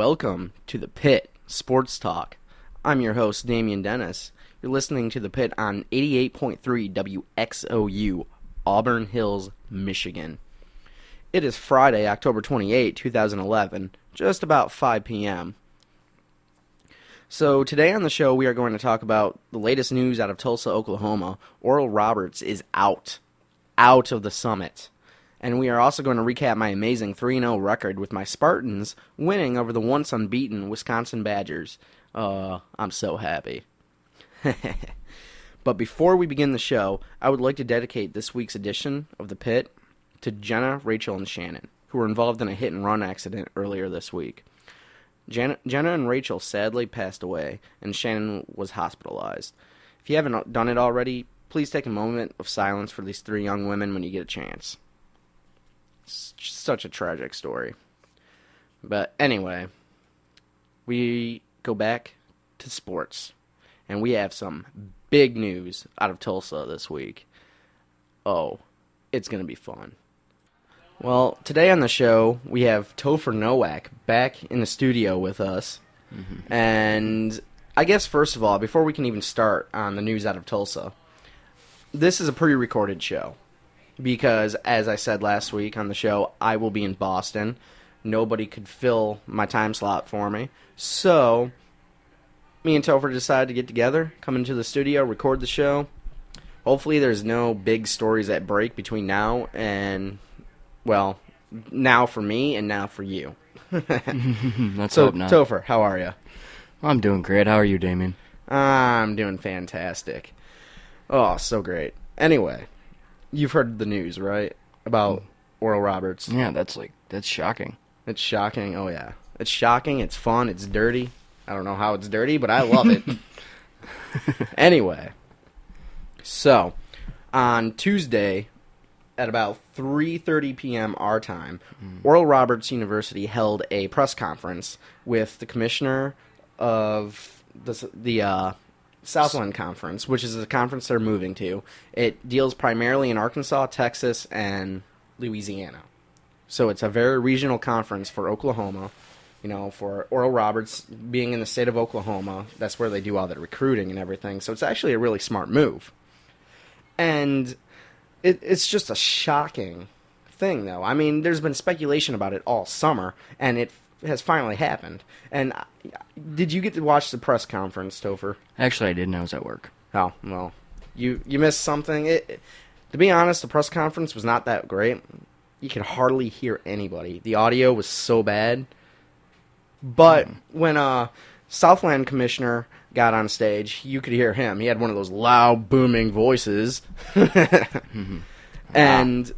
Welcome to The Pit Sports Talk. I'm your host, Damien Dennis. You're listening to The Pit on 88.3 WXOU, Auburn Hills, Michigan. It is Friday, October 28, 2011, just about 5 p.m. So today on the show, we are going to talk about the latest news out of Tulsa, Oklahoma. Oral Roberts is out of the summit. And we are also going to recap my amazing 3-0 record with my Spartans winning over the once unbeaten Wisconsin Badgers. I'm so happy. But before we begin the show, I would like to dedicate this week's edition of The Pit to Jenna, Rachel, and Shannon, who were involved in a hit-and-run accident earlier this week. Jenna and Rachel sadly passed away, and Shannon was hospitalized. If you haven't done it already, please take a moment of silence for these three young women when you get a chance. It's such a tragic story. But anyway, we go back to sports, and we have some big news out of Tulsa this week. Oh, it's going to be fun. Well, today on the show, we have Topher Nowak back in the studio with us. Mm-hmm. And I guess, first of all, before we can even start on the news out of Tulsa, this is a pre-recorded show. Because, as I said last week on the show, I will be in Boston. Nobody could fill my time slot for me. So, me and Topher decided to get together, come into the studio, record the show. Hopefully there's no big stories that break between now and, well, now for me and now for you. Let's so, hope not. Topher, how are you? I'm doing great. How are you, Damien? I'm doing fantastic. Oh, so great. Anyway. You've heard the news, right? About Oral Roberts. Yeah, that's shocking. It's shocking. Oh, yeah. It's shocking. It's fun. It's dirty. I don't know how it's dirty, but I love it. Anyway. So, on Tuesday, at about 3:30 p.m. our time, Oral Roberts University held a press conference with the commissioner of the Southland Conference, which is the conference they're moving to. It deals primarily in Arkansas, Texas, and Louisiana. So it's a very regional conference for Oklahoma. You know, for Oral Roberts being in the state of Oklahoma, that's where they do all their recruiting and everything. So it's actually a really smart move. And it's just a shocking thing, though. I mean, there's been speculation about it all summer, and it has finally happened. And did you get to watch the press conference, Topher? Actually, I didn't. I was at work. Oh, well, you missed something. To be honest, the press conference was not that great. You could hardly hear anybody. The audio was so bad. But when Southland Commissioner got on stage, you could hear him. He had one of those loud, booming voices. And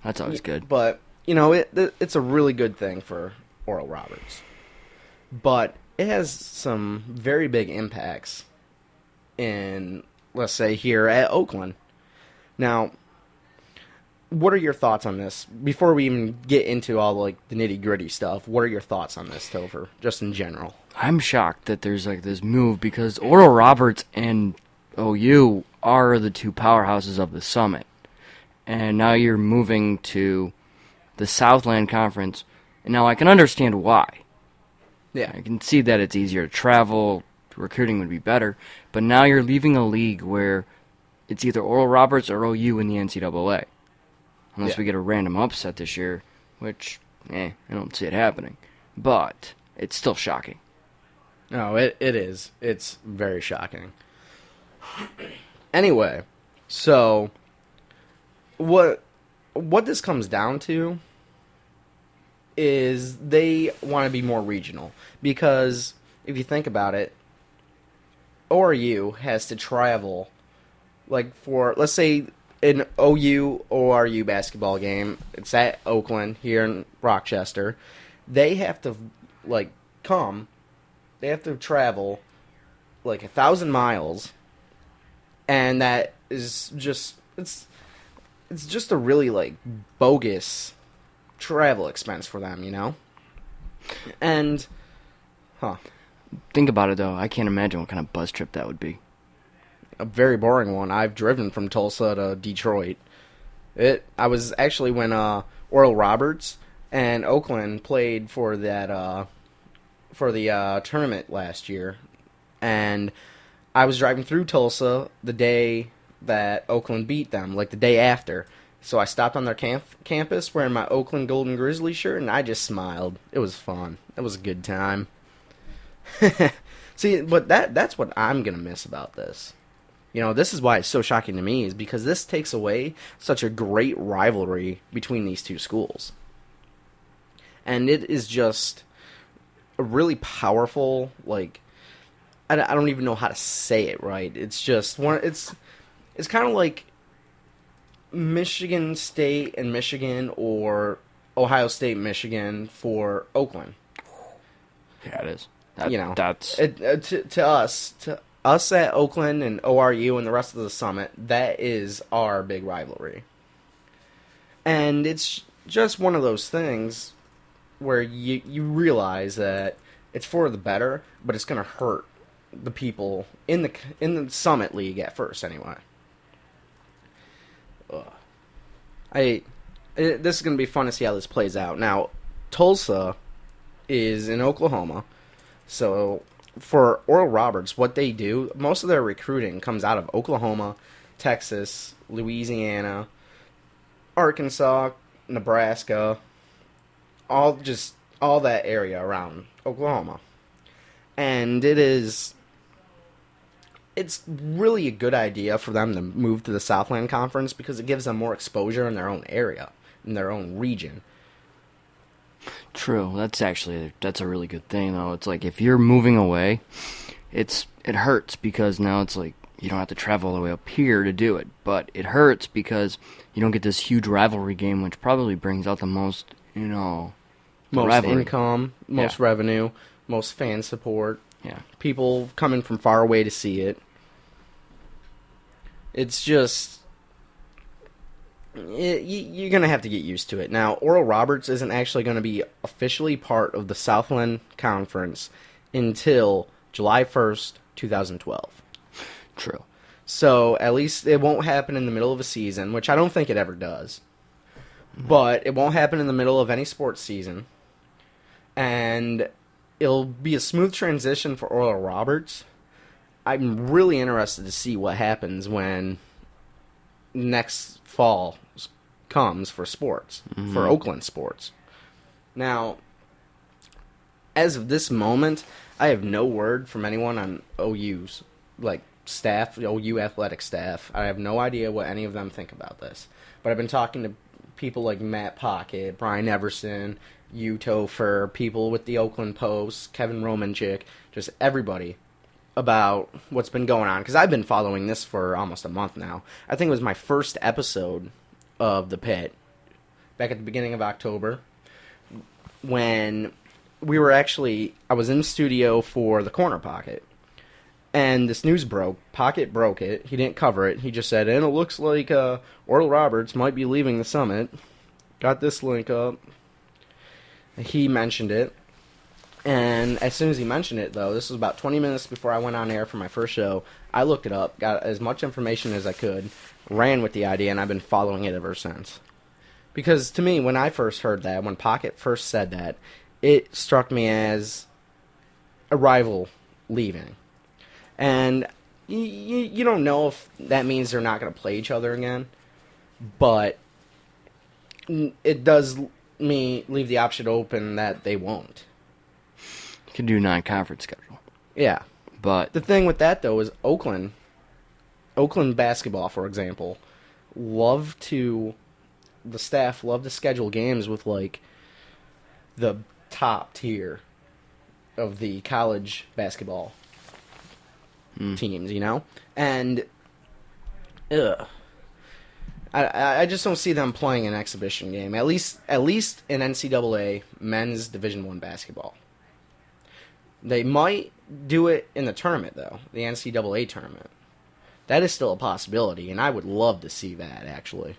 that's always good. But, you know, it's a really good thing for Oral Roberts. But it has some very big impacts in, let's say, here at Oakland. Now, what are your thoughts on this? Before we even get into all the nitty-gritty stuff, what are your thoughts on this, Topher, just in general? I'm shocked that there's this move because Oral Roberts and OU are the two powerhouses of the summit. And now you're moving to the Southland Conference. And now I can understand why. Yeah. I can see that it's easier to travel, recruiting would be better, but now you're leaving a league where it's either Oral Roberts or OU in the NCAA. Unless we get a random upset this year, which, I don't see it happening. But it's still shocking. No, it is. It's very shocking. Anyway, so what this comes down to is they want to be more regional. Because if you think about it, ORU has to travel, for, let's say, an OU-ORU basketball game, it's at Oakland, here in Rochester, they have to, they have to travel, 1,000 miles, and that is just, it's just a really, bogus travel expense for them, you know? And, Think about it, though. I can't imagine what kind of bus trip that would be. A very boring one. I've driven from Tulsa to Detroit. I was actually when Oral Roberts and Oakland played for that for the tournament last year, and I was driving through Tulsa the day that Oakland beat them, like the day after. So I stopped on their campus wearing my Oakland Golden Grizzly shirt, and I just smiled. It was fun. It was a good time. See, but that's what I'm going to miss about this. You know, this is why it's so shocking to me, is because this takes away such a great rivalry between these two schools. And it is just a really powerful, like, I don't even know how to say it right. It's just it's kind of like Michigan State and Michigan, or Ohio State, Michigan for Oakland. Yeah, it is. That's to us at Oakland and ORU and the rest of the Summit. That is our big rivalry, and it's just one of those things where you realize that it's for the better, but it's going to hurt the people in the Summit League at first anyway. This is going to be fun to see how this plays out. Now, Tulsa is in Oklahoma, so for Oral Roberts, what they do, most of their recruiting comes out of Oklahoma, Texas, Louisiana, Arkansas, Nebraska, all that area around Oklahoma. And it's really a good idea for them to move to the Southland Conference because it gives them more exposure in their own area, in their own region. True. That's a really good thing, though. It's like if you're moving away, it hurts because now it's like you don't have to travel all the way up here to do it. But it hurts because you don't get this huge rivalry game, which probably brings out the most, most rivalry. Income, most revenue, most fan support. Yeah. People coming from far away to see it. It's just... you're going to have to get used to it. Now, Oral Roberts isn't actually going to be officially part of the Southland Conference until July 1st, 2012. True. So, at least it won't happen in the middle of a season, which I don't think it ever does. But it won't happen in the middle of any sports season. And it'll be a smooth transition for Oral Roberts. I'm really interested to see what happens when next fall comes for sports, for Oakland sports. Now, as of this moment, I have no word from anyone on OU's, staff, OU athletic staff. I have no idea what any of them think about this. But I've been talking to people like Matt Pocket, Brian Everson, Topher, people with the Oakland Post, Kevin Romanchik, just everybody about what's been going on. Because I've been following this for almost a month now. I think it was my first episode of The Pit, back at the beginning of October, when I was in the studio for the Corner Pocket. And this news broke. Pocket broke it. He didn't cover it. He just said, and it looks like Oral Roberts might be leaving the Summit. Got this link up. He mentioned it. And as soon as he mentioned it, though, this was about 20 minutes before I went on air for my first show, I looked it up, got as much information as I could, ran with the idea, and I've been following it ever since. Because to me, when I first heard that, when Pocket first said that, it struck me as a rival leaving. And you don't know if that means they're not going to play each other again, but it does leave the option open that they won't. You can do non-conference schedule. Yeah. But the thing with that, though, is Oakland basketball, for example, the staff love to schedule games with, the top tier of the college basketball teams, And, I just don't see them playing an exhibition game. At least in NCAA men's Division I basketball. They might do it in the tournament, though, the NCAA tournament. That is still a possibility, and I would love to see that, actually.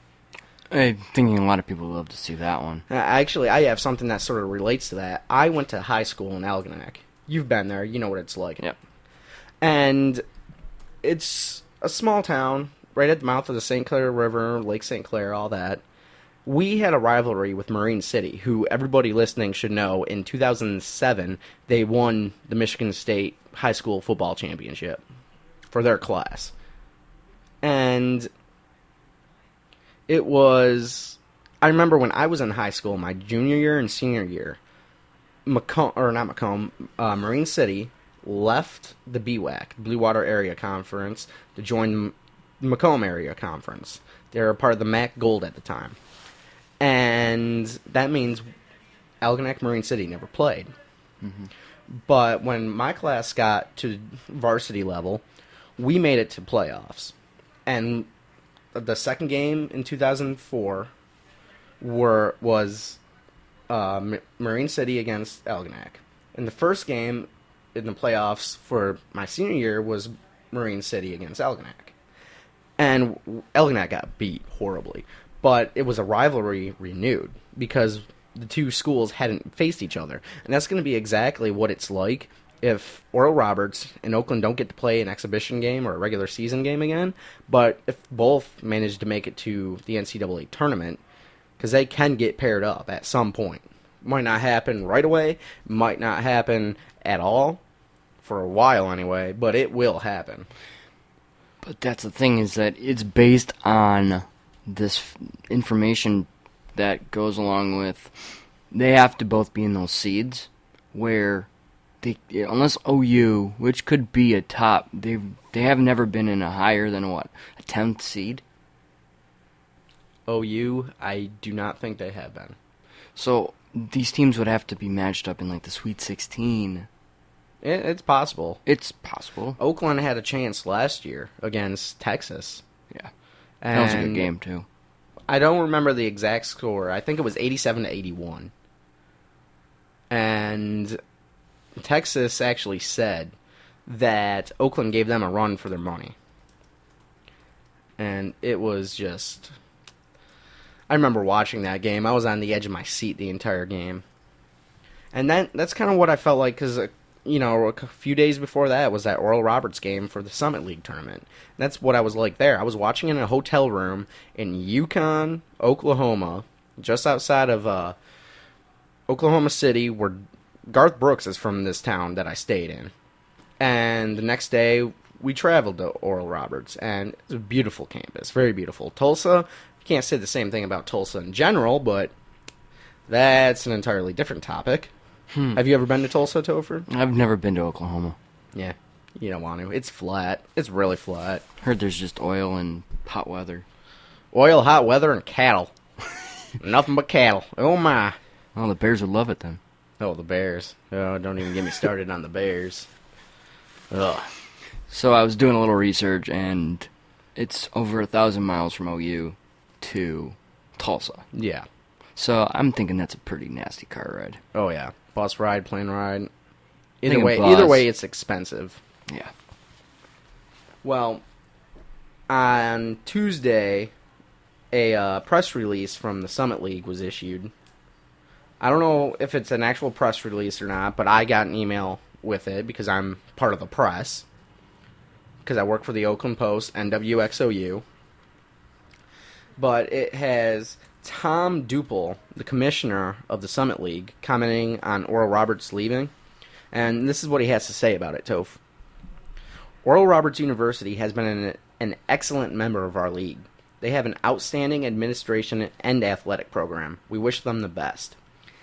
I'm thinking a lot of people would love to see that one. Actually, I have something that sort of relates to that. I went to high school in Algonac. You've been there. You know what it's like. Yep. And it's a small town right at the mouth of the St. Clair River, Lake St. Clair, all that. we had a rivalry with Marine City, who everybody listening should know in 2007 they won the Michigan State High School Football Championship for their class. And it was, I remember when I was in high school, my junior year and senior year, Marine City left the BWAC, Blue Water Area Conference, to join the Macomb Area Conference. They were part of the MAC Gold at the time. And that means Algonac Marine City never played. Mm-hmm. But when my class got to varsity level, we made it to playoffs. And the second game in 2004 was Marine City against Algonac. And the first game in the playoffs for my senior year was Marine City against Algonac. And Algonac got beat horribly. But it was a rivalry renewed because the two schools hadn't faced each other. And that's going to be exactly what it's like if Oral Roberts and Oakland don't get to play an exhibition game or a regular season game again. But if both manage to make it to the NCAA tournament, because they can get paired up at some point. Might not happen right away, might not happen at all, for a while anyway, but it will happen. But that's the thing, is that it's based on this information that goes along with, they have to both be in those seeds where they, unless OU, which could be a top, they have never been in a higher than a 10th seed. OU, I do not think they have been. So these teams would have to be matched up in like the Sweet 16. It's possible. It's possible. Oakland had a chance last year against Texas. Yeah. That was a good game, too. I don't remember the exact score. I think it was 87-81. And Texas actually said that Oakland gave them a run for their money. And it was just... I remember watching that game. I was on the edge of my seat the entire game. And that's kind of what I felt like, because... a few days before that was that Oral Roberts game for the Summit League tournament. That's what I was like there. I was watching in a hotel room in Yukon, Oklahoma, just outside of Oklahoma City, where Garth Brooks is from this town that I stayed in. And the next day, we traveled to Oral Roberts, and it's a beautiful campus, very beautiful. Tulsa, you can't say the same thing about Tulsa in general, but that's an entirely different topic. Have you ever been to Tulsa, Topher? I've never been to Oklahoma. Yeah, you don't want to. It's flat. It's really flat. Heard there's just oil and hot weather. Oil, hot weather, and cattle. Nothing but cattle. Oh, my. Oh, the Bears would love it then. Oh, the Bears. Oh, don't even get me started on the Bears. Ugh. So I was doing a little research, and it's over 1,000 miles from OU to Tulsa. Yeah. So I'm thinking that's a pretty nasty car ride. Oh, yeah. Bus ride, plane ride. Either way, it's expensive. Yeah. Well, on Tuesday, a press release from the Summit League was issued. I don't know if it's an actual press release or not, but I got an email with it because I'm part of the press. Because I work for the Oakland Post and WXOU. But it has Tom Duple, the commissioner of the Summit League, commenting on Oral Roberts leaving. And this is what he has to say about it, Toph. Oral Roberts University has been an excellent member of our league. They have an outstanding administration and athletic program. We wish them the best.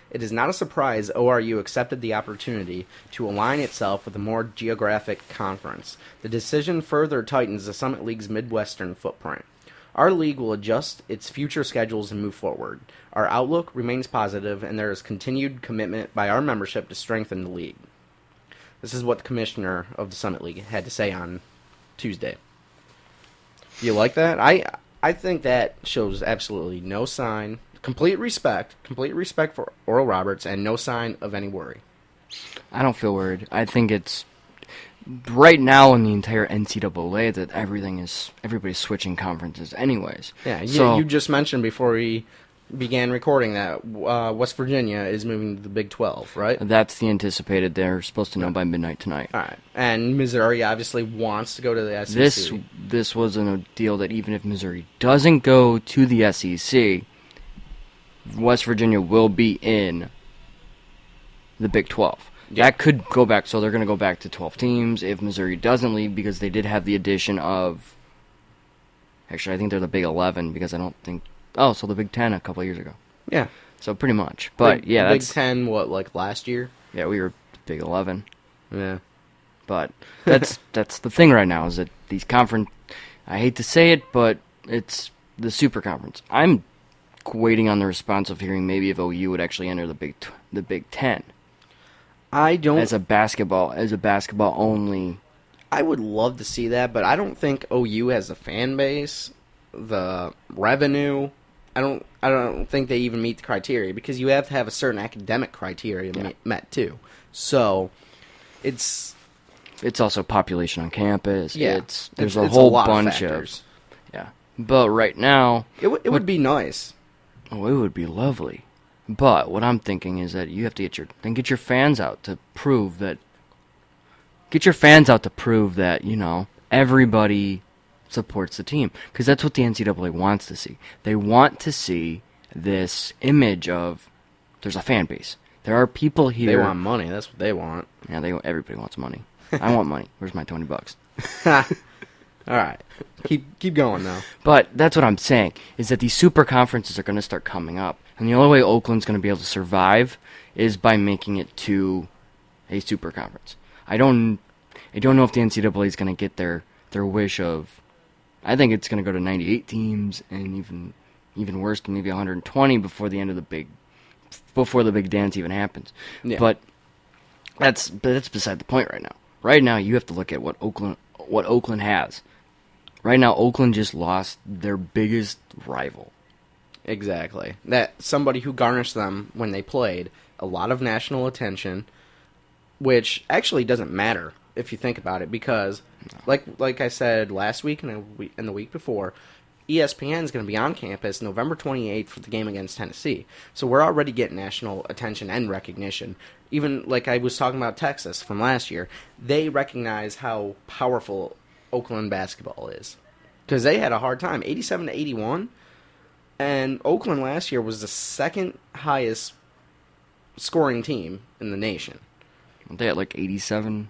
It is not a surprise ORU accepted the opportunity to align itself with a more geographic conference. The decision further tightens the Summit League's Midwestern footprint. Our league will adjust its future schedules and move forward. Our outlook remains positive, and there is continued commitment by our membership to strengthen the league. This is what the commissioner of the Summit League had to say on Tuesday. Do you like that? I think that shows absolutely no sign. Complete respect for Oral Roberts, and no sign of any worry. I don't feel worried. I think it's right now in the entire NCAA that everybody's switching conferences anyways. Yeah, you just mentioned before we began recording that West Virginia is moving to the Big 12, right? That's the anticipated. They're supposed to know by midnight tonight. All right. And Missouri obviously wants to go to the SEC. This wasn't a deal that even if Missouri doesn't go to the SEC, West Virginia will be in the Big 12. Yeah. That could go back, so they're going to go back to 12 teams if Missouri doesn't leave, because they did have the addition of, actually I think they're the Big 11, because I don't think, so the Big 10 a couple of years ago. Yeah. So pretty much. But Big 10, like last year? Yeah, we were Big 11. Yeah. But that's the thing right now, is that these conference, I hate to say it, but it's the super conference. I'm waiting on the response of hearing maybe if OU would actually enter the Big 10. I don't... As a basketball only. I would love to see that, but I don't think OU has the fan base, the revenue. I don't think they even meet the criteria, because you have to have a certain academic criteria met too. So it's also population on campus. Yeah, there's a whole bunch of yeah. But right now, it would be nice. Oh, it would be lovely. But what I'm thinking is that you have to get your fans out to prove that. Get your fans out to prove that, everybody supports the team, because that's what the NCAA wants to see. They want to see this image of there's a fan base. There are people here. They want money. That's what they want. Yeah, everybody wants money. I want money. Where's my $20? All right, keep going now. But that's what I'm saying, is that these super conferences are going to start coming up, and the only way Oakland's going to be able to survive is by making it to a super conference. I don't know if the NCAA is going to get their wish of. I think it's going to go to 98 teams, and even worse, maybe 120 before the end of the big dance even happens. Yeah. But that's beside the point right now. Right now, you have to look at what Oakland has. Right now, Oakland just lost their biggest rival. Exactly. That somebody who garnished them when they played a lot of national attention, which actually doesn't matter if you think about it, because like I said last week and the week before, ESPN is going to be on campus November 28th for the game against Tennessee. So we're already getting national attention and recognition. Even like I was talking about Texas from last year, they recognize how powerful Oakland basketball is, because they had a hard time, 87-81, and Oakland last year was the second highest scoring team in the nation. They had like 87.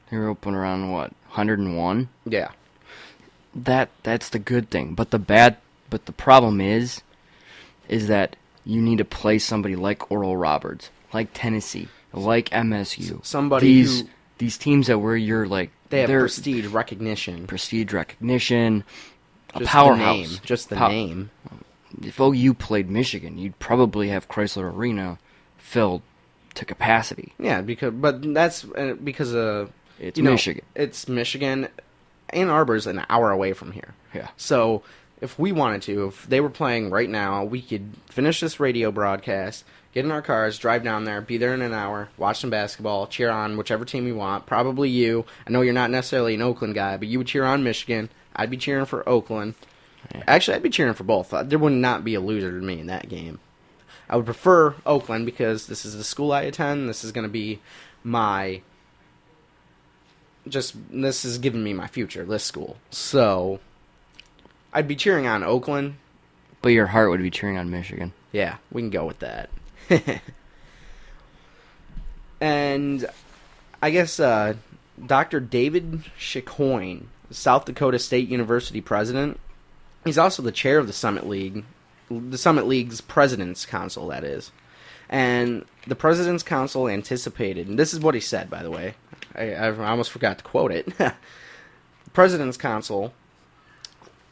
They were open around 101. Yeah. That's the good thing. But the problem is that you need to play somebody like Oral Roberts, like Tennessee, like MSU. These teams that where you're like they have prestige recognition, a powerhouse. Just the name. If OU played Michigan, you'd probably have Chrysler Arena filled to capacity. Yeah, because it's Michigan. It's Michigan. Ann Arbor's an hour away from here. Yeah. So if we wanted to, if they were playing right now, we could finish this radio broadcast, get in our cars, drive down there, be there in an hour, watch some basketball, cheer on whichever team you want. Probably you. I know you're not necessarily an Oakland guy, but you would cheer on Michigan. I'd be cheering for Oakland. Yeah. Actually, I'd be cheering for both. There would not be a loser to me in that game. I would prefer Oakland because this is the school I attend. This is going to be this is giving me my future, this school. So, I'd be cheering on Oakland. But your heart would be cheering on Michigan. Yeah, we can go with that. And I guess Dr. David Chicoine, South Dakota State University president, he's also the chair of the Summit League's President's Council, that is. And the President's Council anticipated, and this is what he said, by the way. I almost forgot to quote it. The President's Council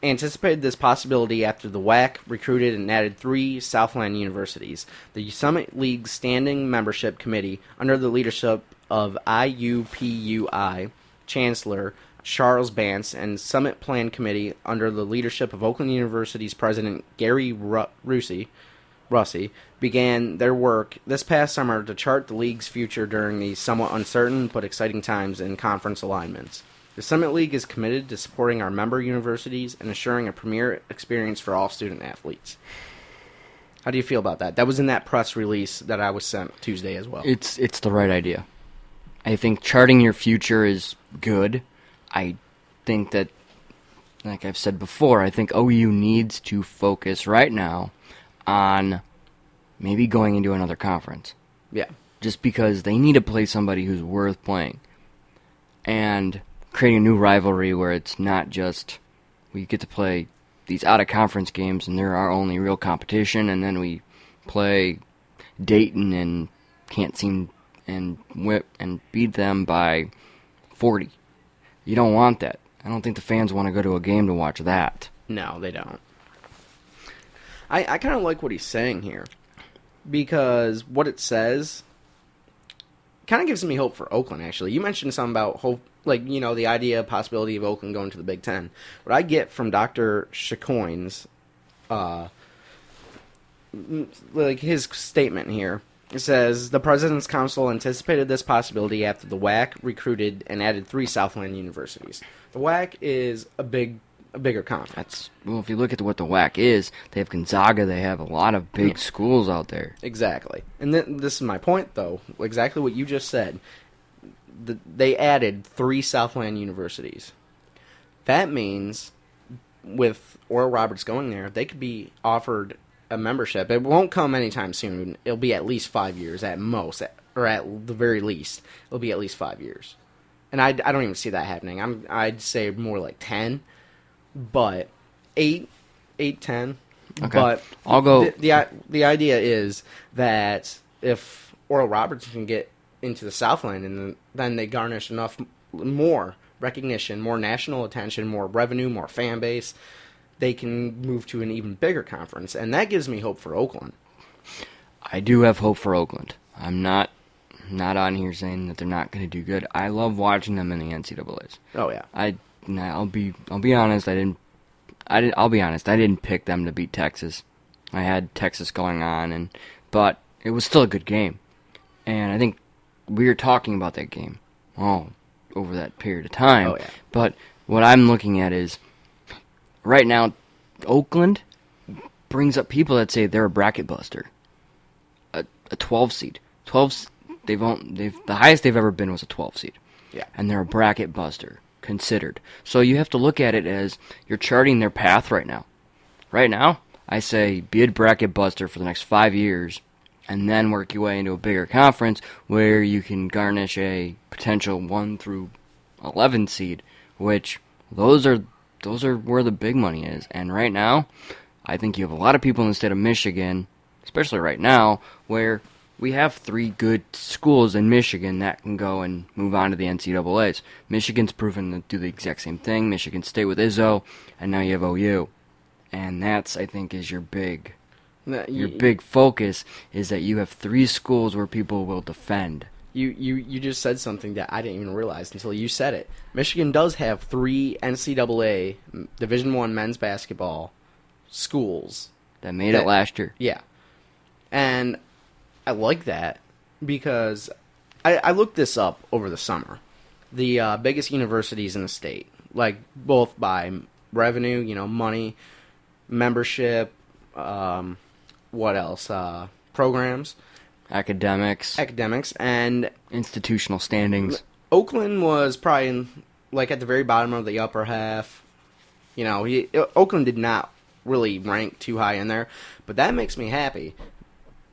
anticipated this possibility after the WAC recruited and added 3 Southland universities. The Summit League's Standing Membership Committee, under the leadership of IUPUI Chancellor Charles Bance, and Summit Plan Committee, under the leadership of Oakland University's President Gary Russi, began their work this past summer to chart the league's future during these somewhat uncertain but exciting times in conference alignments. The Summit League is committed to supporting our member universities and assuring a premier experience for all student athletes. How do you feel about that? That was in that press release that I was sent Tuesday as well. It's the right idea. I think charting your future is good. I think that, like I've said before, I think OU needs to focus right now on maybe going into another conference. Yeah. Just because they need to play somebody who's worth playing. And creating a new rivalry where it's not just we get to play these out-of-conference games and they're our only real competition, and then we play Dayton and can't seem and whip and beat them by 40. You don't want that. I don't think the fans want to go to a game to watch that. No, they don't. I kind of like what he's saying here, because what it says kind of gives me hope for Oakland, actually. You mentioned something about hope, like, you know, the idea, possibility of Oakland going to the Big Ten. What I get from Dr. Chacoin's, like, his statement here, it says, the President's Council anticipated this possibility after the WAC recruited and added 3 Southland universities. The WAC is a bigger conference. Well, if you look at what the WAC is, they have Gonzaga, they have a lot of big schools out there. Exactly. And this is my point, though, exactly what you just said. They added 3 Southland universities. That means with Oral Roberts going there, they could be offered a membership. It won't come anytime soon. It'll be at least 5 years at most, or at the very least, it'll be at least 5 years. And I don't even see that happening. I'd say more like 10, but 8, 10. Okay. But I'll go. The idea is that if Oral Roberts can get into the Southland, and then they garnish enough more recognition, more national attention, more revenue, more fan base, they can move to an even bigger conference, and that gives me hope for Oakland. I do have hope for Oakland. I'm not on here saying that they're not going to do good. I love watching them in the NCAAs. Oh yeah. I'll be honest. I'll be honest. I didn't pick them to beat Texas. I had Texas going on, but it was still a good game, and I think we were talking about that game over that period of time. Oh yeah. But what I'm looking at is right now, Oakland brings up people that say they're a bracket buster, a 12 seed. The highest they've ever been was a 12 seed. Yeah. And they're a bracket buster, considered. So you have to look at it as you're charting their path right now. Right now, I say be a bracket buster for the next 5 years, and then work your way into a bigger conference where you can garnish a potential 1 through 11 seed, which those are where the big money is. And right now, I think you have a lot of people in the state of Michigan, especially right now, where we have 3 good schools in Michigan that can go and move on to the NCAAs. Michigan's proven to do the exact same thing. Michigan State with Izzo, and now you have OU. And that's, I think, is your big focus, is that you have 3 schools where people will defend. You just said something that I didn't even realize until you said it. Michigan does have 3 NCAA Division I men's basketball schools. That made it last year. Yeah. And I like that because I looked this up over the summer. The biggest universities in the state, like both by revenue, money, membership, what else? Programs. Academics, and institutional standings. Oakland was probably at the very bottom of the upper half. Oakland did not really rank too high in there, but that makes me happy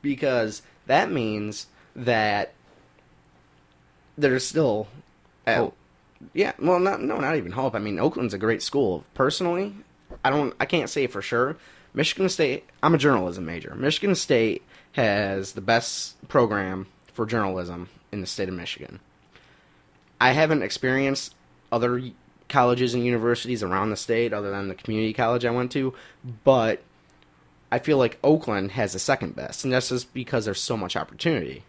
because that means that there's still hope. Yeah, well, not even hope. I mean, Oakland's a great school. Personally, I can't say for sure. Michigan State, I'm a journalism major. Michigan State has the best program for journalism in the state of Michigan. I haven't experienced other colleges and universities around the state other than the community college I went to, but I feel like Oakland has the second best, and that's just because there's so much opportunity.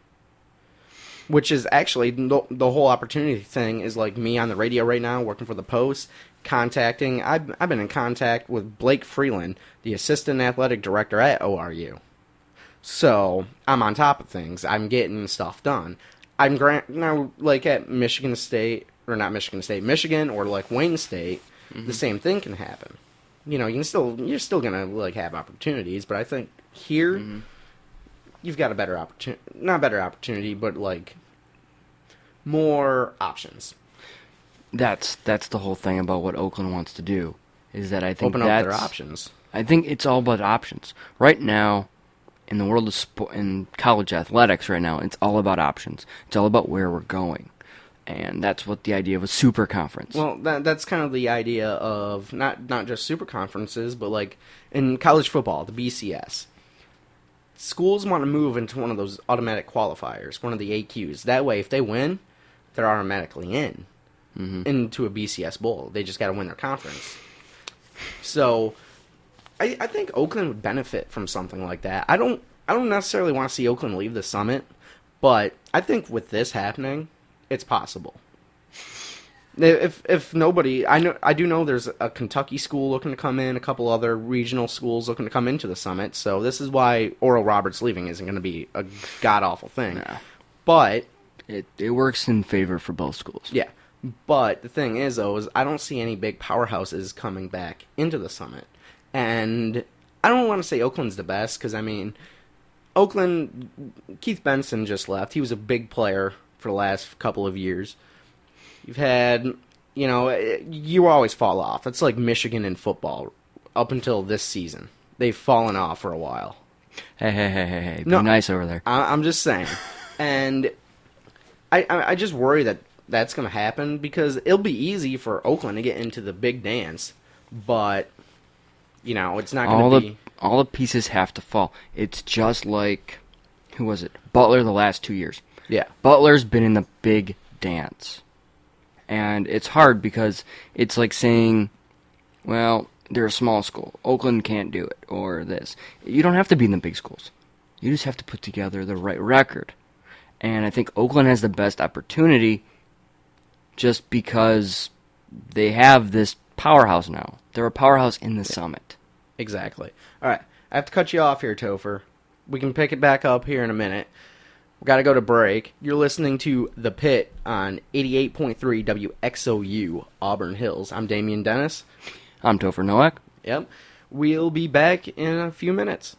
Which is actually, the whole opportunity thing is like me on the radio right now, working for the Post, contacting, I've been in contact with Blake Freeland, the assistant athletic director at ORU. So, I'm on top of things. I'm getting stuff done. Now, like at Michigan State, or not Michigan State, Michigan, or like Wayne State, the same thing can happen. You're still gonna have opportunities, but I think here, you've got a better opportunity, not better opportunity, but more options. That's the whole thing about what Oakland wants to do, is that I think open up their options. I think it's all about options. Right now, in the world of in college athletics right now, it's all about options. It's all about where we're going. And that's what the idea of a super conference. Well, that's kind of the idea of not just super conferences, but like in college football, the BCS. Schools want to move into one of those automatic qualifiers, one of the AQs. That way, if they win, they're automatically into a BCS bowl. They just got to win their conference. So, I think Oakland would benefit from something like that. I don't necessarily want to see Oakland leave the Summit, but I think with this happening, it's possible. If nobody, I do know there's a Kentucky school looking to come in, a couple other regional schools looking to come into the Summit. So this is why Oral Roberts leaving isn't going to be a god awful thing. Nah. But it works in favor for both schools. Yeah, but the thing is though, is I don't see any big powerhouses coming back into the Summit, and I don't want to say Oakland's the best because I mean, Oakland, Keith Benson just left. He was a big player for the last couple of years. You've had, you always fall off. It's like Michigan in football up until this season. They've fallen off for a while. Hey. Be nice over there. I'm just saying. And I just worry that that's going to happen because it'll be easy for Oakland to get into the big dance, but, it's not going to be... All the pieces have to fall. It's just like, who was it? Butler the last 2 years. Yeah. Butler's been in the big dance. And it's hard because it's like saying, well, they're a small school. Oakland can't do it, or this. You don't have to be in the big schools. You just have to put together the right record. And I think Oakland has the best opportunity just because they have this powerhouse now. They're a powerhouse in the Summit. Exactly. All right. I have to cut you off here, Topher. We can pick it back up here in a minute. We got to go to break. You're listening to The Pit on 88.3 WXOU, Auburn Hills. I'm Damien Dennis. I'm Topher Nowak. Yep. We'll be back in a few minutes.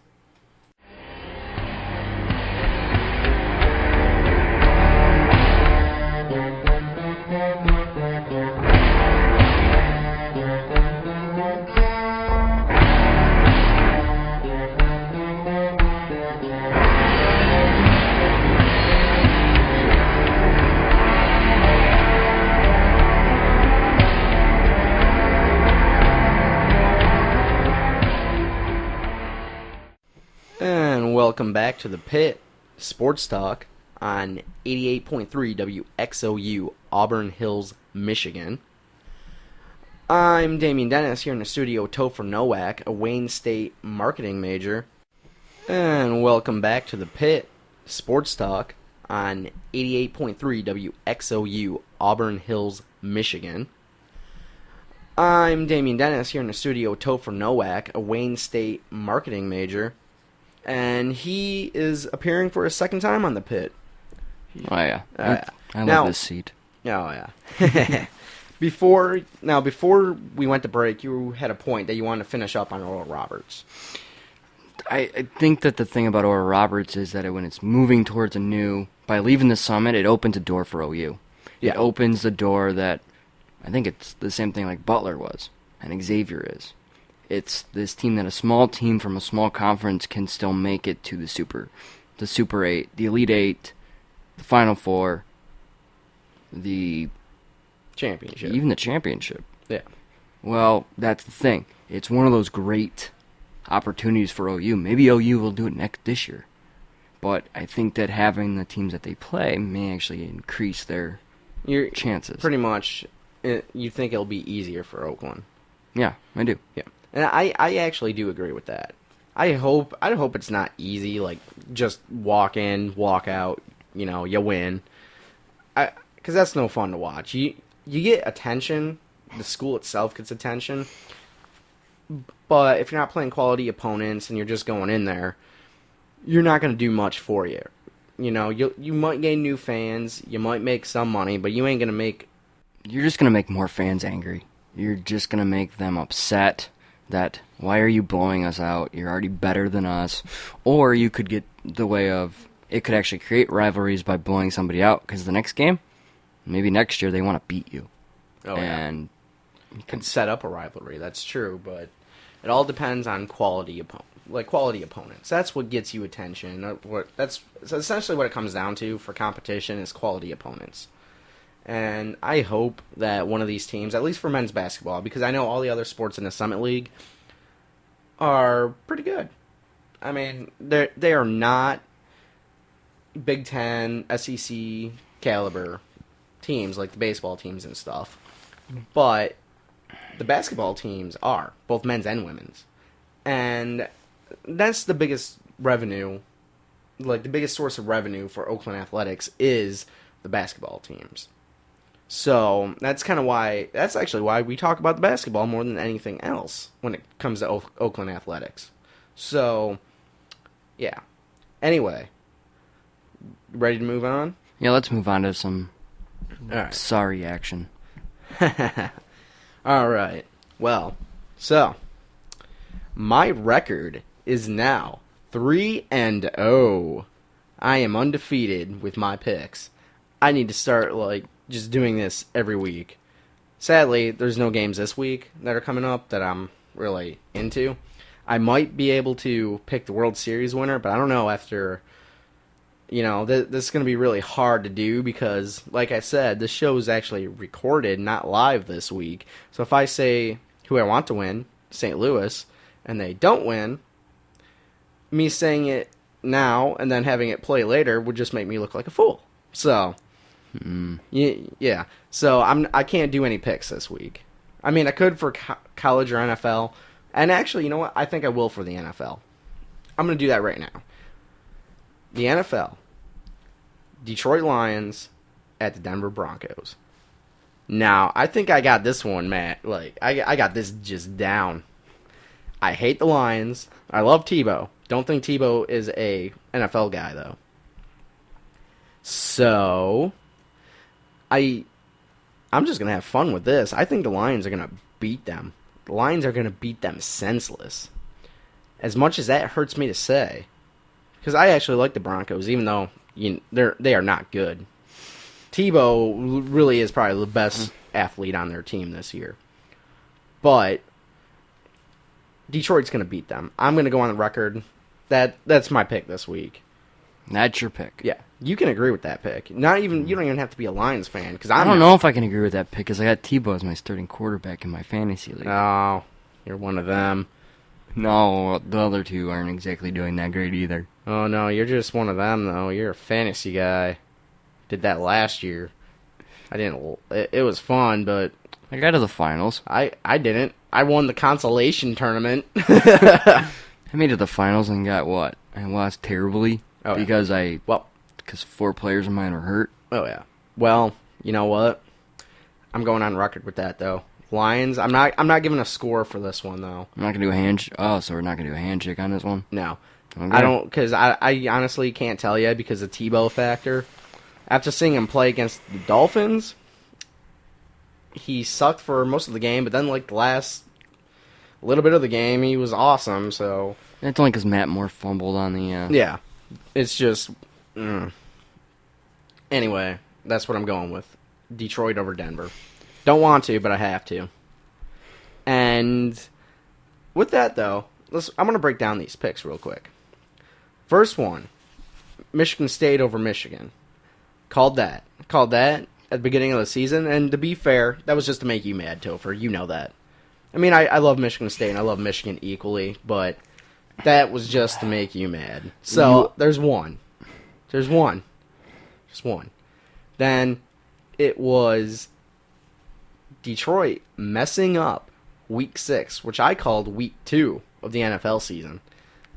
Welcome back to The Pit, Sports Talk on 88.3 WXOU, Auburn Hills, Michigan. I'm Damien Dennis here in the studio with Topher Nowak, a Wayne State marketing major. And welcome back to The Pit, Sports Talk on 88.3 WXOU, Auburn Hills, Michigan. I'm Damien Dennis here in the studio with Topher Nowak, a Wayne State marketing major. And he is appearing for a second time on The Pit. Oh, yeah. I love this seat. Oh, yeah. Before we went to break, you had a point that you wanted to finish up on Oral Roberts. I think that the thing about Oral Roberts is that when it's moving towards by leaving the Summit, it opens a door for OU. Yeah. It opens the door that, I think it's the same thing like Butler was, and Xavier is. It's this team that a small team from a small conference can still make it to the Super 8, the Elite 8, the Final Four, the championship. Even the championship. Yeah. Well, that's the thing. It's one of those great opportunities for OU. Maybe OU will do it this year. But I think that having the teams that they play may actually increase their chances. Pretty much, you think it'll be easier for Oakland. Yeah, I do. Yeah. And I actually do agree with that. I hope it's not easy, like just walk in, walk out, you win. Because that's no fun to watch. You get attention, the school itself gets attention, but if you're not playing quality opponents and you're just going in there, you're not going to do much for you. You might gain new fans, you might make some money, but you ain't going to make... You're just going to make more fans angry. You're just going to make them upset. That, why are you blowing us out? You're already better than us. Or you could get the way of, it could actually create rivalries by blowing somebody out. Because the next game, maybe next year, they want to beat you. Oh, and you can set up a rivalry, that's true. But it all depends on quality like quality opponents. That's what gets you attention. That's essentially what it comes down to for competition is quality opponents. And I hope that one of these teams, at least for men's basketball, because I know all the other sports in the Summit League are pretty good. I mean, they are not Big Ten, SEC caliber teams like the baseball teams and stuff. But the basketball teams are, both men's and women's. And that's the biggest revenue, like the biggest source of revenue for Oakland Athletics is the basketball teams. So that's actually why we talk about the basketball more than anything else when it comes to Oakland Athletics. So, yeah. Anyway, ready to move on? Yeah, let's move on to some sorry action. All right. Well, so my record is now 3-0. I am undefeated with my picks. I need to start just doing this every week. Sadly, there's no games this week that are coming up that I'm really into. I might be able to pick the World Series winner, but I don't know after, this is going to be really hard to do because, like I said, this show is actually recorded, not live this week. So if I say who I want to win, St. Louis, and they don't win, me saying it now and then having it play later would just make me look like a fool. So, yeah. So I can't do any picks this week. I mean, I could for college or NFL. And actually, you know what? I think I will for the NFL. I'm going to do that right now. The NFL. Detroit Lions at the Denver Broncos. Now, I think I got this one, Matt. I got this just down. I hate the Lions. I love Tebow. Don't think Tebow is a NFL guy, though. So, I'm just going to have fun with this. I think the Lions are going to beat them. The Lions are going to beat them senseless. As much as that hurts me to say. Because I actually like the Broncos, even though they are not good. Tebow really is probably the best athlete on their team this year. But Detroit's going to beat them. I'm going to go on the record. That's my pick this week. That's your pick. Yeah, you can agree with that pick. You don't even have to be a Lions fan because I don't know if I can agree with that pick because I got Tebow as my starting quarterback in my fantasy league. Oh, you're one of them. No, the other two aren't exactly doing that great either. Oh no, you're just one of them though. You're a fantasy guy. Did that last year. I didn't. It was fun, but I got to the finals. I didn't. I won the consolation tournament. I made it to the finals and got what? I lost terribly. Oh, because because 4 players of mine were hurt. Oh yeah. Well, you know what? I'm going on record with that though. Lions. I'm not giving a score for this one though. I'm not gonna do a handshake. Oh, so we're not gonna do a handshake on this one? No. Okay. I don't because I honestly can't tell you because of the Tebow factor. After seeing him play against the Dolphins, he sucked for most of the game, but then the last little bit of the game, he was awesome. So it's only because Matt Moore fumbled on the. Yeah. It's just... Anyway, that's what I'm going with. Detroit over Denver. Don't want to, but I have to. And with that, though, I'm going to break down these picks real quick. First one, Michigan State over Michigan. Called that at the beginning of the season, and to be fair, that was just to make you mad, Topher. You know that. I mean, I love Michigan State, and I love Michigan equally, but... that was just to make you mad. So, there's one. Just one. Then, it was Detroit messing up Week 6, which I called Week 2 of the NFL season.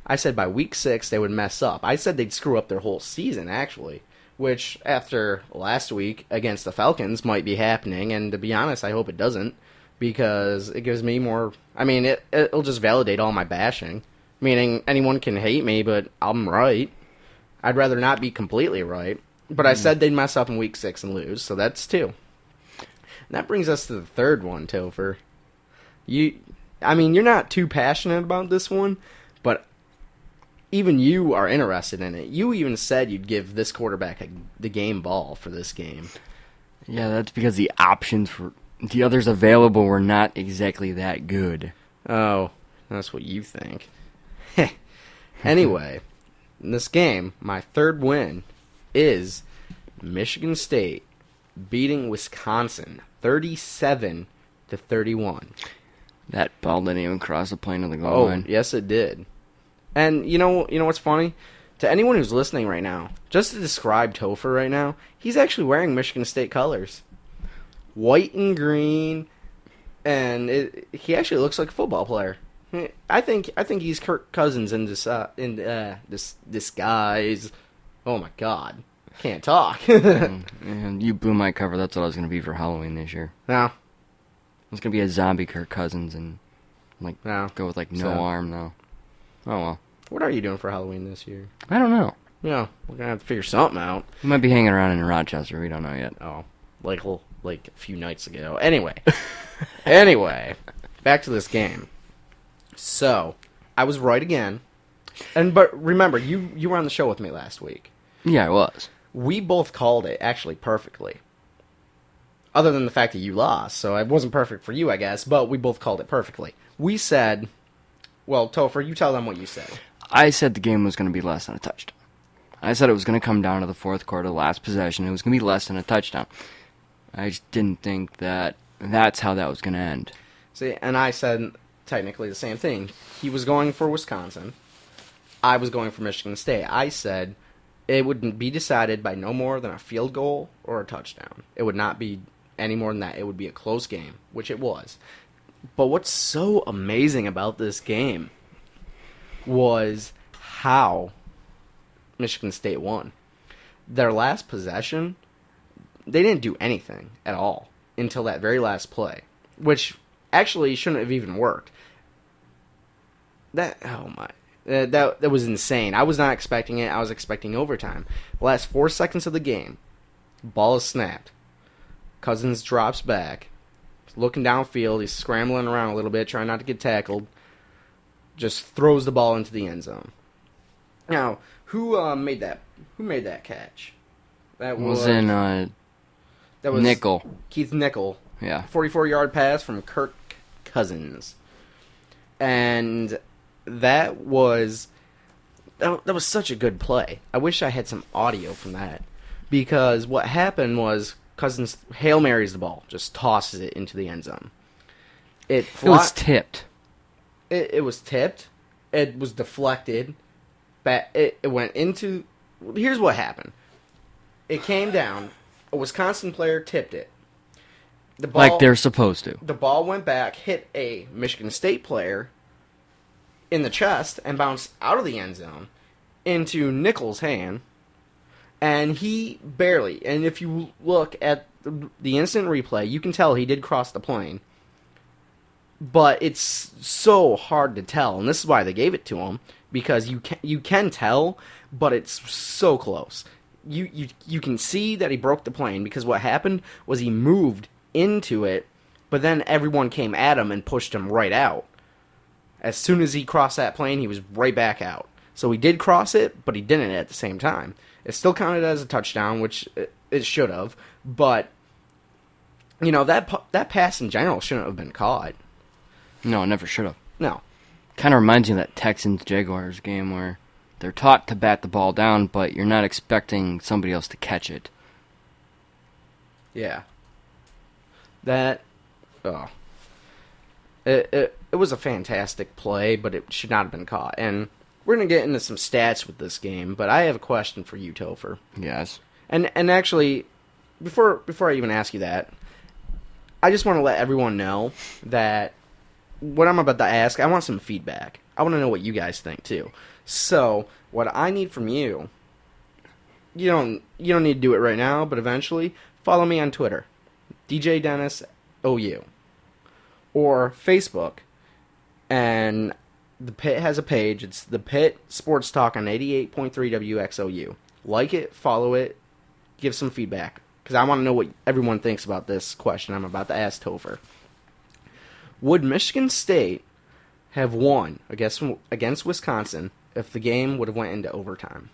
I said by Week 6 they would mess up. I said they'd screw up their whole season, actually. Which, after last week against the Falcons, might be happening. And to be honest, I hope it doesn't. Because it gives me more... I mean, it'll just validate all my bashing. Meaning, anyone can hate me, but I'm right. I'd rather not be completely right. But I said they'd mess up in Week 6 and lose, so that's 2. And that brings us to the third one, Topher. You're not too passionate about this one, but even you are interested in it. You even said you'd give this quarterback the game ball for this game. Yeah, that's because the options for the others available were not exactly that good. Oh, that's what you think. Anyway, in this game, my third win is Michigan State beating Wisconsin 37-31. That ball didn't even cross the plane of the goal line. Oh, yes, it did. And you know what's funny? To anyone who's listening right now, just to describe Topher right now, he's actually wearing Michigan State colors. White and green, and he actually looks like a football player. I think he's Kirk Cousins in this disguise. Oh my God, can't talk. And you blew my cover. That's what I was going to be for Halloween this year. No, I was going to be a zombie Kirk Cousins and go with no arm though. Oh well. What are you doing for Halloween this year? I don't know. Yeah, we're gonna have to figure something out. We might be hanging around in Rochester. We don't know yet. Oh, like a few nights ago. Anyway, back to this game. So, I was right again. But remember, you were on the show with me last week. Yeah, I was. We both called it actually perfectly. Other than the fact that you lost, so it wasn't perfect for you, I guess, but we both called it perfectly. We said, well, Topher, you tell them what you said. I said the game was going to be less than a touchdown. I said it was going to come down to the fourth quarter, last possession. It was going to be less than a touchdown. I just didn't think that that's how that was going to end. See, and I said technically the same thing. He was going for Wisconsin. I was going for Michigan State. I said it would be decided by no more than a field goal or a touchdown. It would not be any more than that. It would be a close game, which it was. But what's so amazing about this game was how Michigan State won. Their last possession, they didn't do anything at all until that very last play, which actually shouldn't have even worked. That was insane. I was not expecting it. I was expecting overtime. The last 4 seconds of the game, ball is snapped. Cousins drops back. He's looking downfield. He's scrambling around a little bit, trying not to get tackled. Just throws the ball into the end zone. Now, who made that? Who made that catch? That was Nickel. Keith Nickel. Yeah. 44-yard pass from Kirk Cousins. And that was such a good play. I wish I had some audio from that. Because what happened was Cousins Hail Marys the ball, just tosses it into the end zone. It was tipped. It was tipped. It was deflected. It went into... Here's what happened. It came down. A Wisconsin player tipped it. The ball, like they're supposed to. The ball went back, hit a Michigan State player in the chest, and bounced out of the end zone into Nickel's hand. And he barely... And if you look at the instant replay, you can tell he did cross the plane. But it's so hard to tell, and this is why they gave it to him, because you can tell, but it's so close. You can see that he broke the plane, because what happened was he moved into it, but then everyone came at him and pushed him right out. As soon as he crossed that plane, he was right back out. So he did cross it, but he didn't at the same time. It still counted as a touchdown, which it should have, but that pass in general shouldn't have been caught. No, it never should have. No. Kind of reminds me of that Texans-Jaguars game where they're taught to bat the ball down, but you're not expecting somebody else to catch it. Yeah. It was a fantastic play, but it should not have been caught. And we're going to get into some stats with this game, but I have a question for you, Topher. Yes. And actually, before I even ask you that, I just want to let everyone know that what I'm about to ask, I want some feedback. I want to know what you guys think too. So, what I need from you, you don't need to do it right now, but eventually, follow me on Twitter, DJ Dennis OU, or Facebook, and the Pit has a page. It's the Pit Sports Talk on 88.3 WXOU. Like it, follow it, give some feedback, because I want to know what everyone thinks about this question I'm about to ask Topher. Would Michigan State have won against Wisconsin if the game would have went into overtime?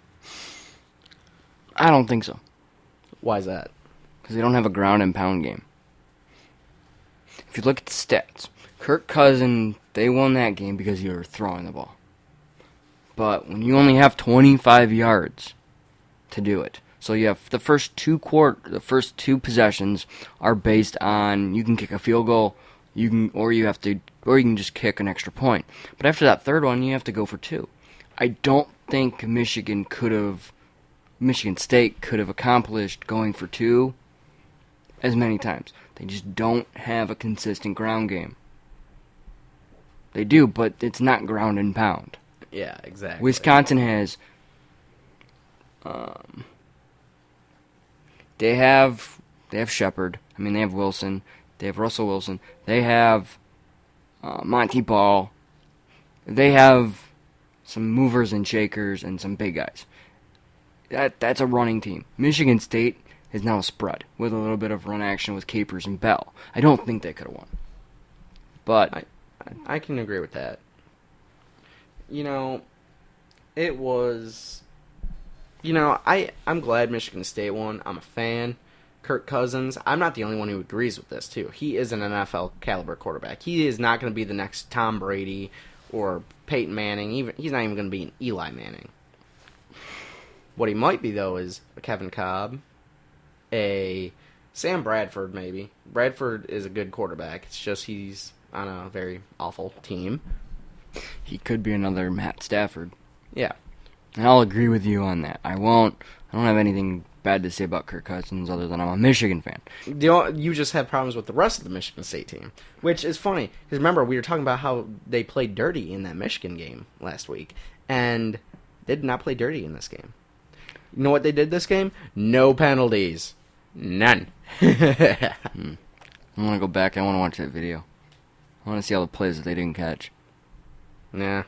I don't think so. Why is that? Because they don't have a ground and pound game. If you look at the stats, Kirk Cousins, they won that game because you were throwing the ball. But when you only have 25 yards to do it, so you have the first two possessions are based on you can kick a field goal, you can just kick an extra point. But after that third one, you have to go for two. I don't think Michigan State could have accomplished going for two as many times. They just don't have a consistent ground game. They do, but it's not ground and pound. Yeah, exactly. Wisconsin has... They have Shepard. I mean, they have Wilson. They have Russell Wilson. They have Monty Ball. They have some movers and shakers and some big guys. That's a running team. Michigan State is now a spread with a little bit of run action with Capers and Bell. I don't think they could have won. But I can agree with that. You know, it was... You know, I'm glad Michigan State won. I'm a fan. Kirk Cousins, I'm not the only one who agrees with this, too. He is an NFL caliber quarterback. He is not going to be the next Tom Brady or Peyton Manning. He's not even going to be an Eli Manning. What he might be, though, is a Kevin Cobb, a Sam Bradford, maybe. Bradford is a good quarterback. It's just he's on a very awful team. He could be another Matt Stafford. Yeah. And I'll agree with you on that. I don't have anything bad to say about Kirk Cousins other than I'm a Michigan fan. You just have problems with the rest of the Michigan State team, which is funny. Because remember, we were talking about how they played dirty in that Michigan game last week. And they did not play dirty in this game. You know what they did this game? No penalties. None. I want to go back. I want to watch that video. I want to see all the plays that they didn't catch. Nah.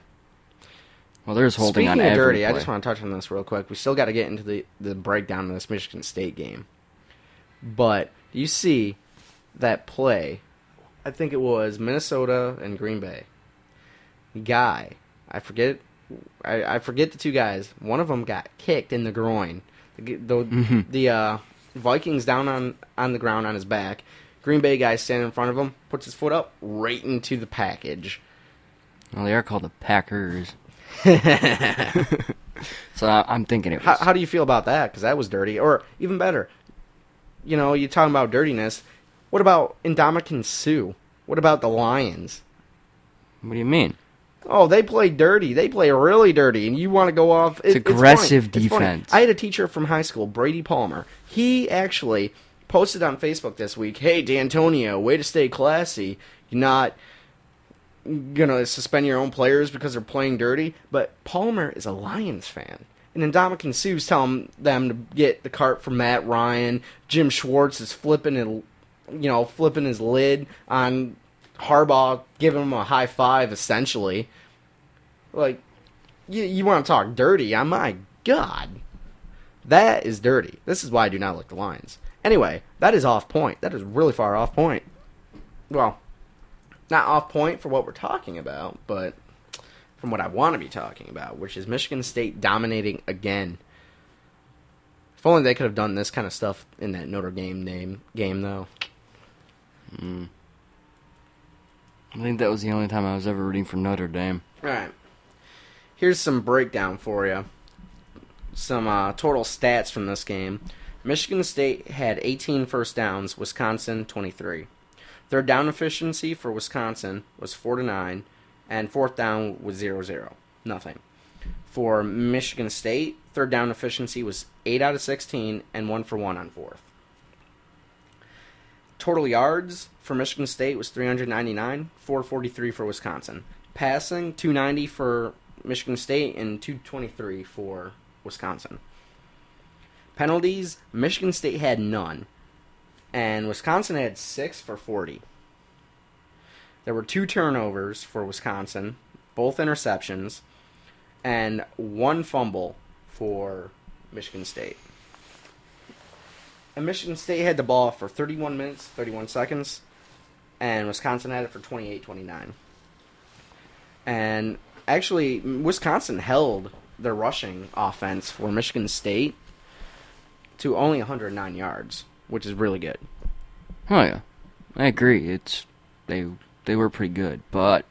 Well, there's holding on every every dirty, play. I just want to touch on this real quick. We still got to get into the breakdown of this Michigan State game. But do you see that play? I think it was Minnesota and Green Bay. Guy, I forget the two guys. One of them got kicked in the groin. The Vikings down on the ground on his back. Green Bay guy standing in front of him, puts his foot up right into the package. Well, they are called the Packers. So I'm thinking it was. How do you feel about that? Because that was dirty. Or even better, you know, you're talking about dirtiness. What about Ndamukong Suh? What about the Lions? What do you mean? Oh, they play dirty. They play really dirty, and you want to go off. It's aggressive funny. defense. I had a teacher from high school, Brady Palmer. He actually posted on Facebook this week, "Hey, D'Antonio, way to stay classy. You're not gonna suspend your own players because they're playing dirty." But Palmer is a Lions fan, and Ndamukong Suh's telling them to get the cart from Matt Ryan. Jim Schwartz is flipping his lid on Harbaugh, giving him a high five, essentially. Like, you want to talk dirty? Oh, my God. That is dirty. This is why I do not like the Lions. Anyway, that is off point. That is really far off point. Well, not off point for what we're talking about, but from what I want to be talking about, which is Michigan State dominating again. If only they could have done this kind of stuff in that Notre Dame game, though. I think that was the only time I was ever rooting for Notre Dame. All right. Here's some breakdown for you. Some total stats from this game. Michigan State had 18 first downs, Wisconsin 23. Third down efficiency for Wisconsin was 4-9, and fourth down was 0-0. Nothing. For Michigan State, third down efficiency was 8 out of 16, and 1 for 1 on fourth. Total yards for Michigan State was 399, 443 for Wisconsin. Passing, 290 for Michigan State and 223 for Wisconsin. Penalties, Michigan State had none, and Wisconsin had 6 for 40. There were 2 turnovers for Wisconsin, both interceptions, and 1 fumble for Michigan State. And Michigan State had the ball for 31 minutes, 31 seconds, and Wisconsin had it for 28-29. And actually, Wisconsin held their rushing offense for Michigan State to only 109 yards, which is really good. Oh yeah, I agree. They were pretty good, but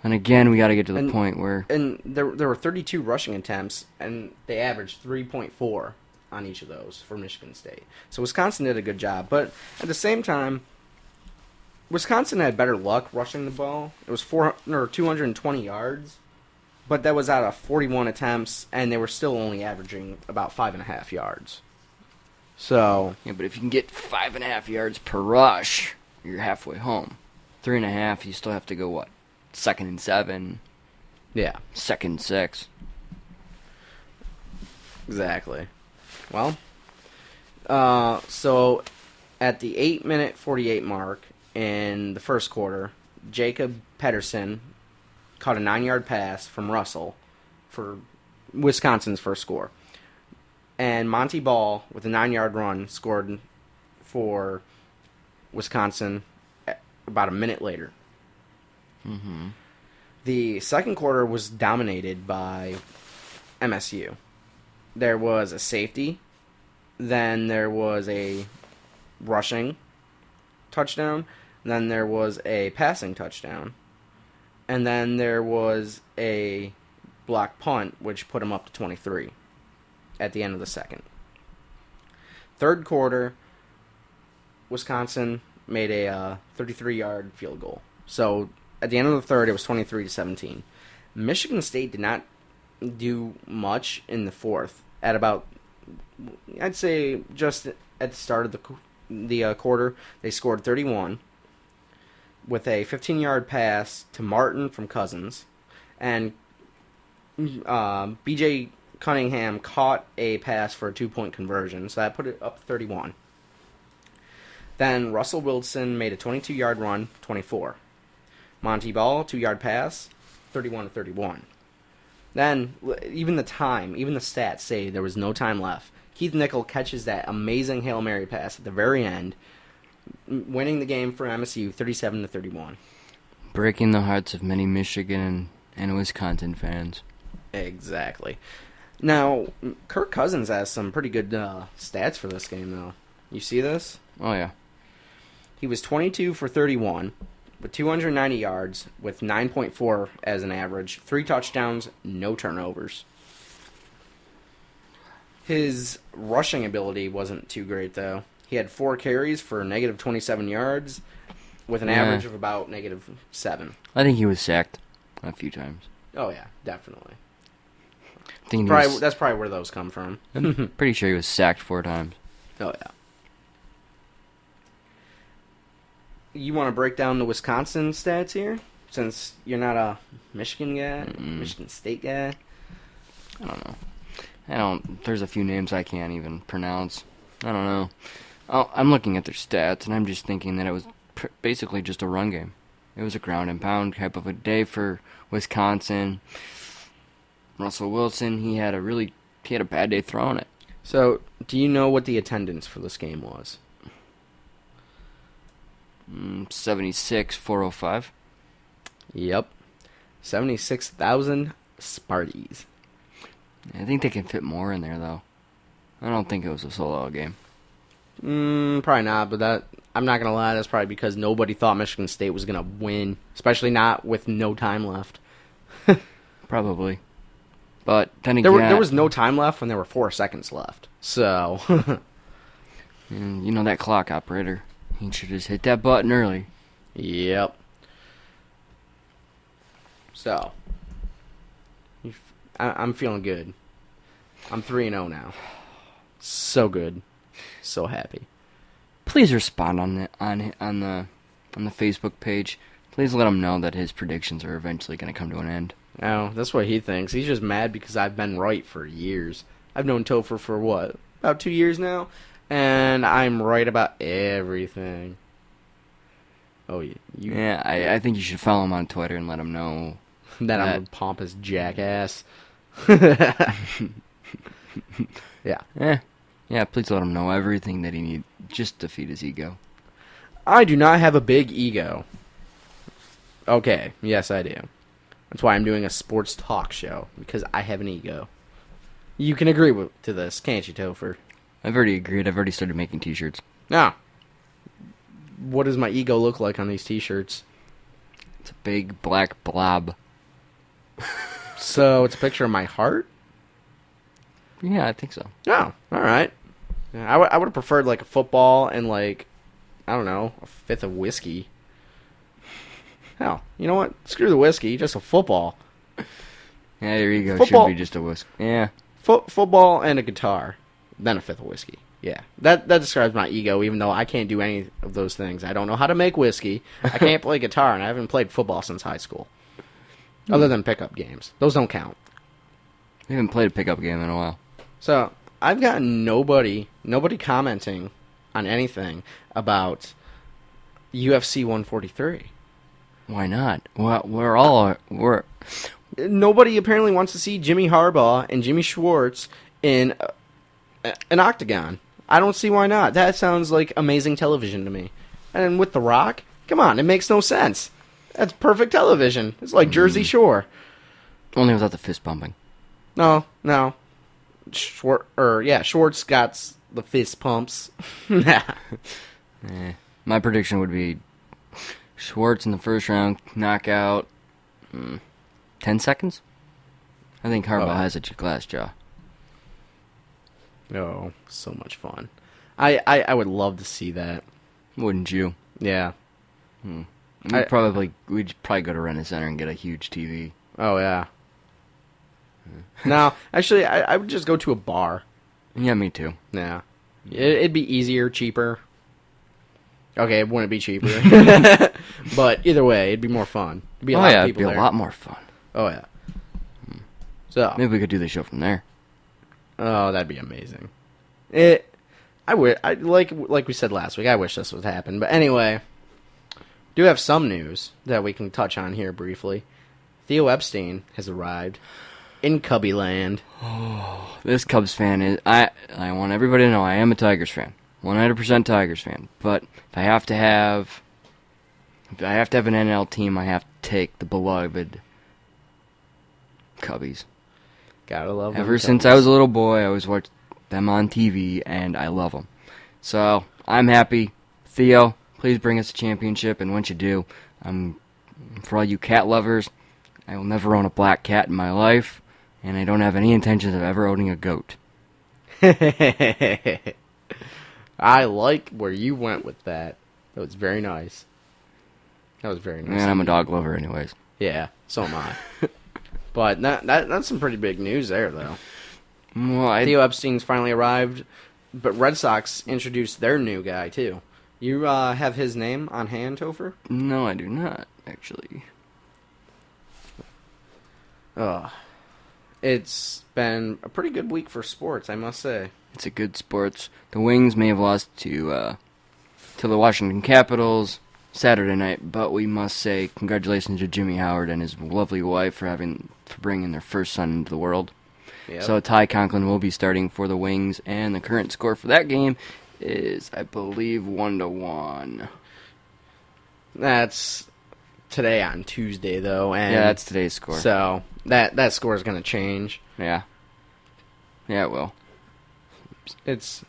And again, we got to get to the point where... And there were 32 rushing attempts, and they averaged 3.4 on each of those for Michigan State. So Wisconsin did a good job. But at the same time, Wisconsin had better luck rushing the ball. It was 220 yards, but that was out of 41 attempts, and they were still only averaging about 5.5 yards. So... Yeah, but if you can get 5.5 yards per rush, you're halfway home. 3.5, you still have to go, what? 2nd and 7. Yeah. 2nd and 6. Exactly. Well, so at the 8-minute 48 mark in the first quarter, Jacob Pedersen caught a 9-yard pass from Russell for Wisconsin's first score. And Monty Ball, with a 9-yard run, scored for Wisconsin about a minute later. Mm-hmm. The second quarter was dominated by MSU. There was a safety, then there was a rushing touchdown, then there was a passing touchdown, and then there was a block punt, which put him up to 23 at the end of the second. Third quarter, Wisconsin made a 33-yard field goal. So at the end of the third, it was 23-17. Michigan State did not do much in the fourth. At about, I'd say, just at the start of the quarter, they scored 31 with a 15-yard pass to Martin from Cousins, and B.J. Cunningham caught a pass for a 2-point conversion, so that put it up 31. Then Russell Wilson made a 22-yard run, 24. Monty Ball, 2-yard pass, 31-31. Then, even the stats say there was no time left. Keith Nickel catches that amazing Hail Mary pass at the very end, winning the game for MSU 37-31. Breaking the hearts of many Michigan and Wisconsin fans. Exactly. Now, Kirk Cousins has some pretty good stats for this game, though. You see this? Oh, yeah. He was 22 for 31 with 290 yards with 9.4 as an average, 3 touchdowns, no turnovers. His rushing ability wasn't too great, though. He had 4 carries for negative 27 yards with an average of about negative 7. I think he was sacked a few times. Oh, yeah, definitely. That's probably where those come from. I'm pretty sure he was sacked 4 times. Oh, yeah. You want to break down the Wisconsin stats here? Since you're not a Michigan guy, Michigan State guy? I don't know. There's a few names I can't even pronounce. I don't know. I'm looking at their stats, and I'm just thinking that it was basically just a run game. It was a ground and pound type of a day for Wisconsin. Russell Wilson, he had a bad day throwing it. So, do you know what the attendance for this game was? 76,405. Yep. 76,000 Sparties. I think they can fit more in there, though. I don't think it was a sold-out game. Probably not, but I'm not going to lie, that's probably because nobody thought Michigan State was going to win, especially not with no time left. Probably. But then again... There was no time left when there were 4 seconds left, so... And you know that clock operator. He should just hit that button early. Yep. So, I'm feeling good. I'm 3-0 now. So good. So happy. Please respond on the Facebook page. Please let him know that his predictions are eventually going to come to an end. Oh, that's what he thinks. He's just mad because I've been right for years. I've known Topher for what? About 2 years now? And I'm right about everything. Oh, yeah. I think you should follow him on Twitter and let him know that I'm a pompous jackass. Yeah. Yeah, please let him know everything that he needs just to feed his ego. I do not have a big ego. Okay, yes I do. That's why I'm doing a sports talk show, because I have an ego. You can agree to this, can't you, Topher? I've already agreed. I've already started making t-shirts. Now, what does my ego look like on these t-shirts? It's a big black blob. So it's a picture of my heart? Yeah, I think so. Oh, all right. Yeah, I would have preferred like a football and like, I don't know, a fifth of whiskey. Hell, you know what? Screw the whiskey, just a football. Yeah, there you go. Football. Should be just a whisk. Yeah. Football and a guitar, then a fifth of whiskey. Yeah, that describes my ego, even though I can't do any of those things. I don't know how to make whiskey. I can't play guitar, and I haven't played football since high school. Other than pickup games. Those don't count. I haven't played a pickup game in a while. So, I've got nobody commenting on anything about UFC 143. Why not? Well, we're Nobody apparently wants to see Jimmy Harbaugh and Jimmy Schwartz in an octagon. I don't see why not. That sounds like amazing television to me. And with The Rock, come on, it makes no sense. That's perfect television. It's like Jersey Shore. only without the fist bumping. No. Schwartz got the fist pumps. My prediction would be Schwartz in the first round, knockout, 10 seconds? I think Harbaugh has a glass jaw. Oh, so much fun. I would love to see that. Wouldn't you? Yeah. We'd probably go to Rent Center and get a huge TV. Oh, yeah. No, actually, I would just go to a bar. Yeah, me too. Yeah. It'd be easier, cheaper. Okay, it wouldn't be cheaper. But either way, it'd be more fun. It'd be a lot of people it'd be there. a lot more fun. Oh, yeah. So Maybe we could do the show from there. Oh, that'd be amazing. Like we said last week, I wish this would happen. But anyway, do have some news that we can touch on here briefly. Theo Epstein has arrived in Cubbyland. Oh, this Cubs fan is... I want everybody to know I am a Tigers fan. 100% Tigers fan. But if I have to have an NL team, I have to take the beloved Cubbies. Gotta love them. Ever since I was a little boy, I always watched them on TV, and I love them. So, I'm happy. Theo, please bring us a championship, and once you do, for all you cat lovers, I will never own a black cat in my life, and I don't have any intentions of ever owning a goat. I like where you went with that. That was very nice. And I'm a dog lover anyways. Yeah, so am I. But that's some pretty big news there, though. Well, Theo Epstein's finally arrived, but Red Sox introduced their new guy, too. You have his name on hand, Topher? No, I do not, actually. It's been a pretty good week for sports, I must say. It's a good sports. The Wings may have lost to the Washington Capitals Saturday night, but we must say congratulations to Jimmy Howard and his lovely wife for bringing their first son into the world. Yep. So Ty Conklin will be starting for the Wings, and the current score for that game is, I believe, 1-1. That's today on Tuesday, though. And yeah, that's today's score. So that score is going to change. Yeah, it will. It's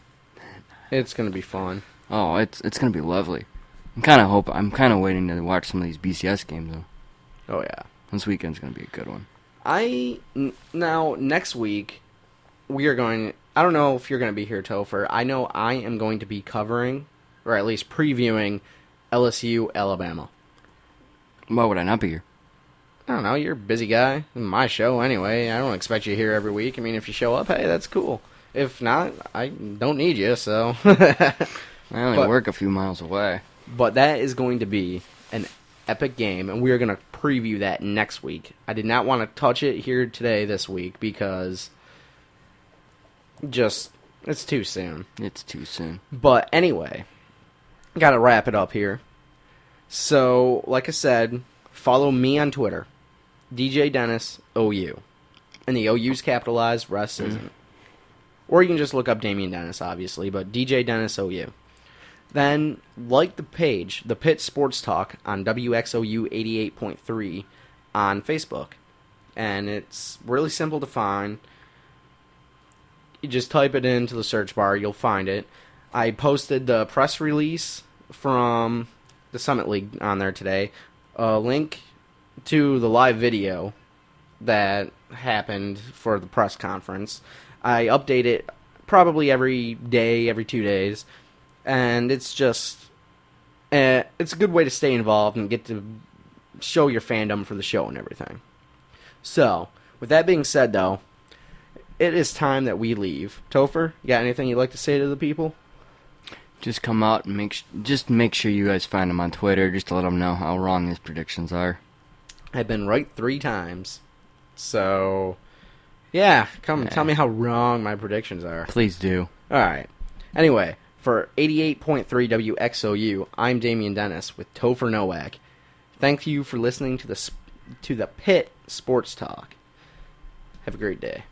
going to be fun. Oh, it's going to be lovely. I'm kind of waiting to watch some of these BCS games, though. Oh, yeah. This weekend's going to be a good one. Now, next week, we are going... I don't know if you're going to be here, Topher. I know I am going to be covering, or at least previewing, LSU, Alabama. Why would I not be here? I don't know. You're a busy guy. My show, anyway. I don't expect you here every week. I mean, if you show up, hey, that's cool. If not, I don't need you, so... I only work a few miles away. But that is going to be an epic game, and we are going to preview that next week. I did not want to touch it here today this week because it's too soon. It's too soon. But anyway, got to wrap it up here. So, like I said, follow me on Twitter, DJ Dennis OU. And the OU's capitalized, rest isn't. Or you can just look up Damien Dennis, obviously, but DJ Dennis OU. Then, like the page, The Pit Sports Talk on WXOU 88.3 on Facebook. And it's really simple to find. You just type it into the search bar, you'll find it. I posted the press release from the Summit League on there today. A link to the live video that happened for the press conference. I update it probably every day, every 2 days, and it's just it's a good way to stay involved and get to show your fandom for the show and everything. So, with that being said, though, it is time that we leave. Topher, you got anything you'd like to say to the people? Just come out and make sure you guys find him on Twitter, just to let him know how wrong his predictions are. I've been right 3 times. So, yeah, tell me how wrong my predictions are. Please do. All right. Anyway, for 88.3 WXOU, I'm Damien Dennis with Topher Nowak. Thank you for listening to the Pit Sports Talk. Have a great day.